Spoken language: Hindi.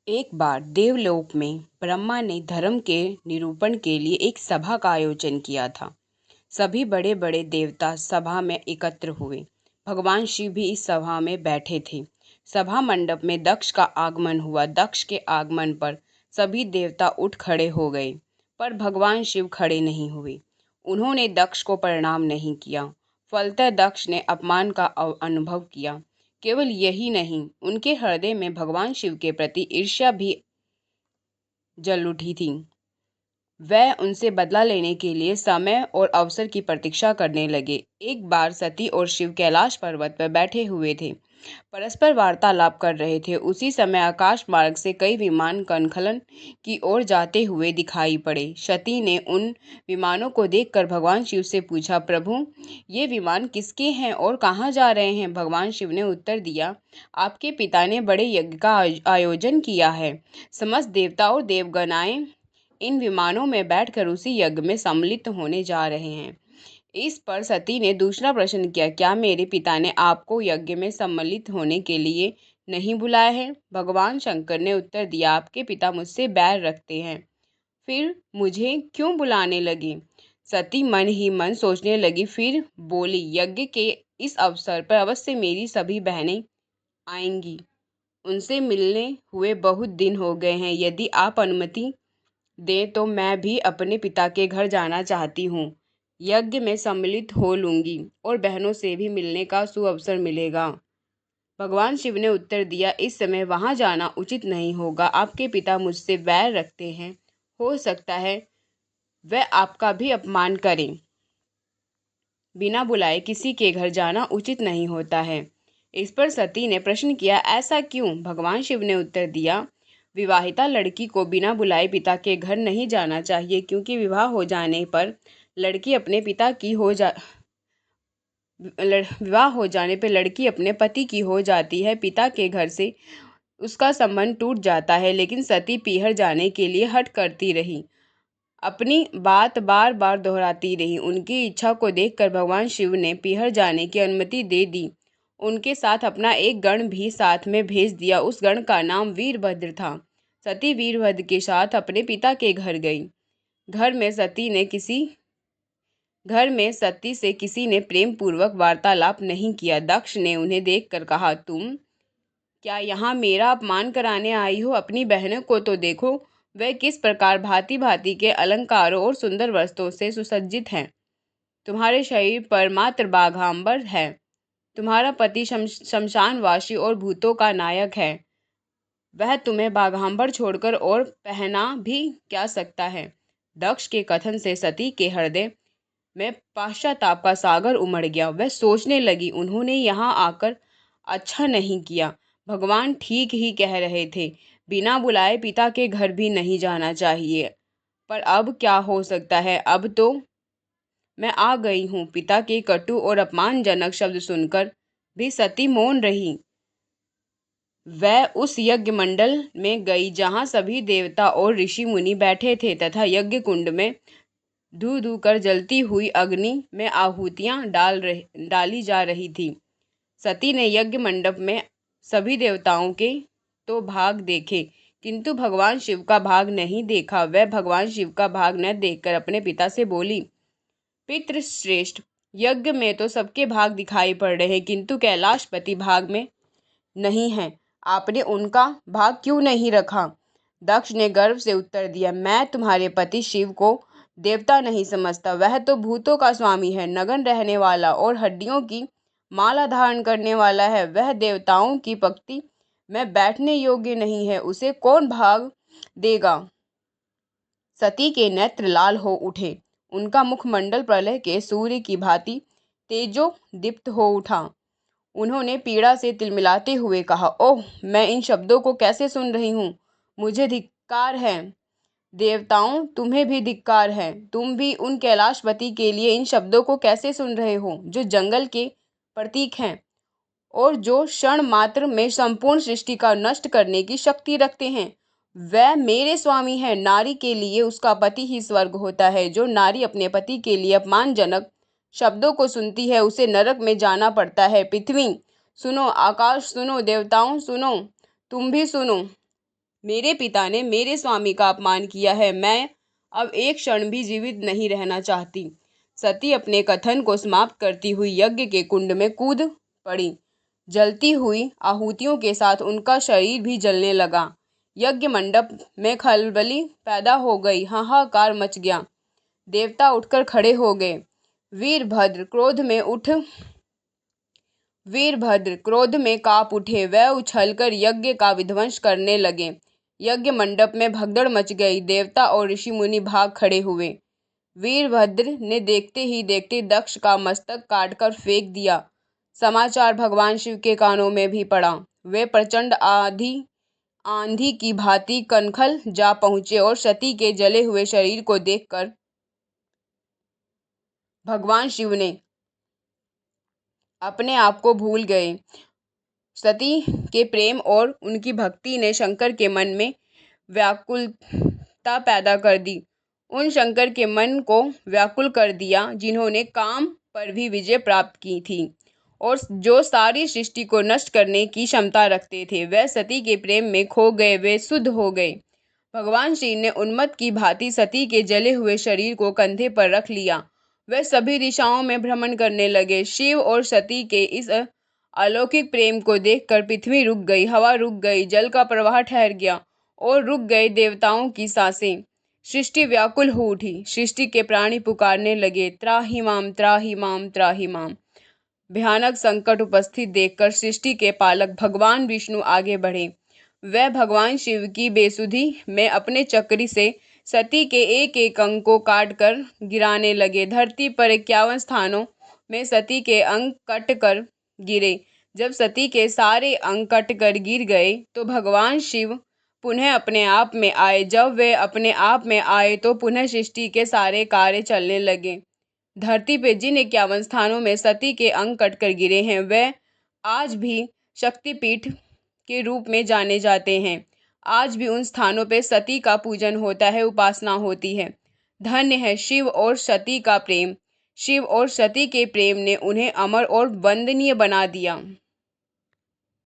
एक बार देवलोक में ब्रह्मा ने धर्म के निरूपण के लिए एक सभा का आयोजन किया था। सभी बड़े बड़े देवता सभा में एकत्र हुए। भगवान शिव भी इस सभा में बैठे थे। सभा मंडप में दक्ष का आगमन हुआ। दक्ष के आगमन पर सभी देवता उठ खड़े हो गए, पर भगवान शिव खड़े नहीं हुए। उन्होंने दक्ष को प्रणाम नहीं किया। फलतः दक्ष ने अपमान का अनुभव किया। केवल यही नहीं, उनके हृदय में भगवान शिव के प्रति ईर्ष्या भी जल उठी थी। वह उनसे बदला लेने के लिए समय और अवसर की प्रतीक्षा करने लगे। एक बार सती और शिव कैलाश पर्वत पर बैठे हुए थे, परस्पर वार्तालाप कर रहे थे। उसी समय आकाश मार्ग से कई विमान कनखलन की ओर जाते हुए दिखाई पड़े। सती ने उन विमानों को देखकर भगवान शिव से पूछा, प्रभु, ये विमान किसके हैं और कहाँ जा रहे हैं? भगवान शिव ने उत्तर दिया, आपके पिता ने बड़े यज्ञ का आयोजन किया है। समस्त देवता और देवगणाएं इन विमानों में बैठकर उसी यज्ञ में सम्मिलित होने जा रहे हैं। इस पर सती ने दूसरा प्रश्न किया, क्या मेरे पिता ने आपको यज्ञ में सम्मिलित होने के लिए नहीं बुलाया है? भगवान शंकर ने उत्तर दिया, आपके पिता मुझसे बैर रखते हैं, फिर मुझे क्यों बुलाने लगे? सती मन ही मन सोचने लगी, फिर बोली, यज्ञ के इस अवसर पर अवश्य मेरी सभी बहनें आएंगी। उनसे मिलने हुए बहुत दिन हो गए हैं। यदि आप अनुमति दें तो मैं भी अपने पिता के घर जाना चाहती हूँ। यज्ञ में सम्मिलित हो लूंगी और बहनों से भी मिलने का सुअवसर मिलेगा। भगवान शिव ने उत्तर दिया, इस समय वहां जाना उचित नहीं होगा। आपके पिता मुझसे बैर रखते हैं। हो सकता है वह आपका भी अपमान करें। बिना बुलाए किसी के घर जाना उचित नहीं होता है। इस पर सती ने प्रश्न किया, ऐसा क्यों? भगवान शिव ने उत्तर दिया, विवाहिता लड़की को बिना बुलाए पिता के घर नहीं जाना चाहिए, क्योंकि विवाह हो जाने पर लड़की अपने पिता की हो जा विवाह हो जाने पर लड़की अपने पति की हो जाती है। पिता के घर से उसका संबंध टूट जाता है। लेकिन सती पीहर जाने के लिए हठ करती रही, अपनी बात बार बार दोहराती रही। उनकी इच्छा को देखकर भगवान शिव ने पीहर जाने की अनुमति दे दी। उनके साथ अपना एक गण भी साथ में भेज दिया। उस गण का नाम वीरभद्र था। सती वीरभद्र के साथ अपने पिता के घर गई। घर में सती से किसी ने प्रेम पूर्वक वार्तालाप नहीं किया। दक्ष ने उन्हें देखकर कहा, तुम क्या यहाँ मेरा अपमान कराने आई हो? अपनी बहनों को तो देखो, वह किस प्रकार भांति भांति के अलंकारों और सुंदर वस्त्रों से सुसज्जित हैं। तुम्हारे शरीर पर मात्र बाघांबर है। तुम्हारा पति शमशानवासी और भूतों का नायक है। वह तुम्हें बाघांबर छोड़कर और पहना भी क्या सकता है? दक्ष के कथन से सती के हृदय में पश्चाताप का सागर उमड़ गया। वह सोचने लगी, उन्होंने यहाँ आकर अच्छा नहीं किया। भगवान ठीक ही कह रहे थे, बिना बुलाए पिता के घर भी नहीं जाना चाहिए। पर अब क्या हो सकता है? अब तो मैं आ गई हूँ। पिता के कटु और अपमानजनक शब्द सुनकर भी सती मौन रही। वह उस यज्ञ मंडल में गई जहाँ सभी देवता और ऋषि मुनि बैठे थे तथा यज्ञ कुंड में धू धू कर जलती हुई अग्नि में आहुतियां डाली जा रही थी। सती ने यज्ञ मंडप में सभी देवताओं के तो भाग देखे, किंतु भगवान शिव का भाग नहीं देखा। वह भगवान शिव का भाग न देखकर अपने पिता से बोली, पितृश्रेष्ठ, यज्ञ में तो सबके भाग दिखाई पड़ रहे हैं, किंतु कैलाशपति भाग में नहीं है। आपने उनका भाग क्यों नहीं रखा? दक्ष ने गर्व से उत्तर दिया, मैं तुम्हारे पति शिव को देवता नहीं समझता। वह तो भूतों का स्वामी है, नग्न रहने वाला और हड्डियों की माला धारण करने वाला है। वह देवताओं की पंक्ति में बैठने योग्य नहीं है। उसे कौन भाग देगा? सती के नेत्र लाल हो उठे। उनका मुखमंडल प्रलय के सूर्य की भांति तेजो दीप्त हो उठा। उन्होंने पीड़ा से तिलमिलाते हुए कहा, ओह, मैं इन शब्दों को कैसे सुन रही हूँ? मुझे धिक्कार है। देवताओं, तुम्हें भी धिक्कार है। तुम भी उन कैलाशपति के लिए इन शब्दों को कैसे सुन रहे हो, जो जंगल के प्रतीक हैं और जो क्षण मात्र में संपूर्ण सृष्टि का नष्ट करने की शक्ति रखते हैं। वह मेरे स्वामी है। नारी के लिए उसका पति ही स्वर्ग होता है। जो नारी अपने पति के लिए अपमानजनक शब्दों को सुनती है, उसे नरक में जाना पड़ता है। पृथ्वी सुनो, आकाश सुनो, देवताओं सुनो, तुम भी सुनो। मेरे पिता ने मेरे स्वामी का अपमान किया है। मैं अब एक क्षण भी जीवित नहीं रहना चाहती। सती अपने कथन को समाप्त करती हुई यज्ञ के कुंड में कूद पड़ी। जलती हुई आहुतियों के साथ उनका शरीर भी जलने लगा। यज्ञ मंडप में खलबली पैदा हो गई। हाहाकार मच गया। देवता उठकर खड़े हो गए। वीरभद्र क्रोध में कांप उठे। वह उछलकर यज्ञ का विध्वंस करने लगे। यज्ञ मंडप में भगदड़ मच गई। देवता और ऋषि मुनि भाग खड़े हुए। वीरभद्र ने देखते ही देखते दक्ष का मस्तक काटकर फेंक दिया। समाचार भगवान शिव के कानों में भी पड़ा। वे प्रचंड आंधी की भांति कनखल जा पहुंचे और सती के जले हुए शरीर को देखकर भगवान शिव ने अपने आप को भूल गए। सती के प्रेम और उनकी भक्ति ने शंकर के मन में व्याकुलता पैदा कर दी। उन शंकर के मन को व्याकुल कर दिया जिन्होंने काम पर भी विजय प्राप्त की थी और जो सारी सृष्टि को नष्ट करने की क्षमता रखते थे। वह सती के प्रेम में खो गए। वे शुद्ध हो गए। भगवान शिव ने उन्मत्त की भांति सती के जले हुए शरीर को कंधे पर रख लिया। वे सभी दिशाओं में भ्रमण करने लगे। शिव और सती के इस अलौकिक प्रेम को देखकर पृथ्वी रुक गई, हवा रुक गई, जल का प्रवाह ठहर गया और रुक गए देवताओं की सांसें। सृष्टि व्याकुल हो उठी। सृष्टि के प्राणी पुकारने लगे, त्राहि माम, त्राहि माम, त्राहि माम। भयानक संकट उपस्थित देखकर सृष्टि के पालक भगवान विष्णु आगे बढ़े। वह भगवान शिव की बेसुधी में अपने चक्री से सती के एक एक अंग को काट कर गिराने लगे। धरती पर 51 स्थानों में सती के अंग कट कर गिरे। जब सती के सारे अंग कट कर गिर गए तो भगवान शिव पुनः अपने आप में आए। जब वे अपने आप में आए तो पुनः सृष्टि के सारे कार्य चलने लगे। धरती पे जिन 51 स्थानों में सती के अंग कटकर गिरे हैं वह आज भी शक्तिपीठ के रूप में जाने जाते हैं। आज भी उन स्थानों पे सती का पूजन होता है, उपासना होती है। धन्य है शिव और सती का प्रेम। शिव और सती के प्रेम ने उन्हें अमर और वंदनीय बना दिया।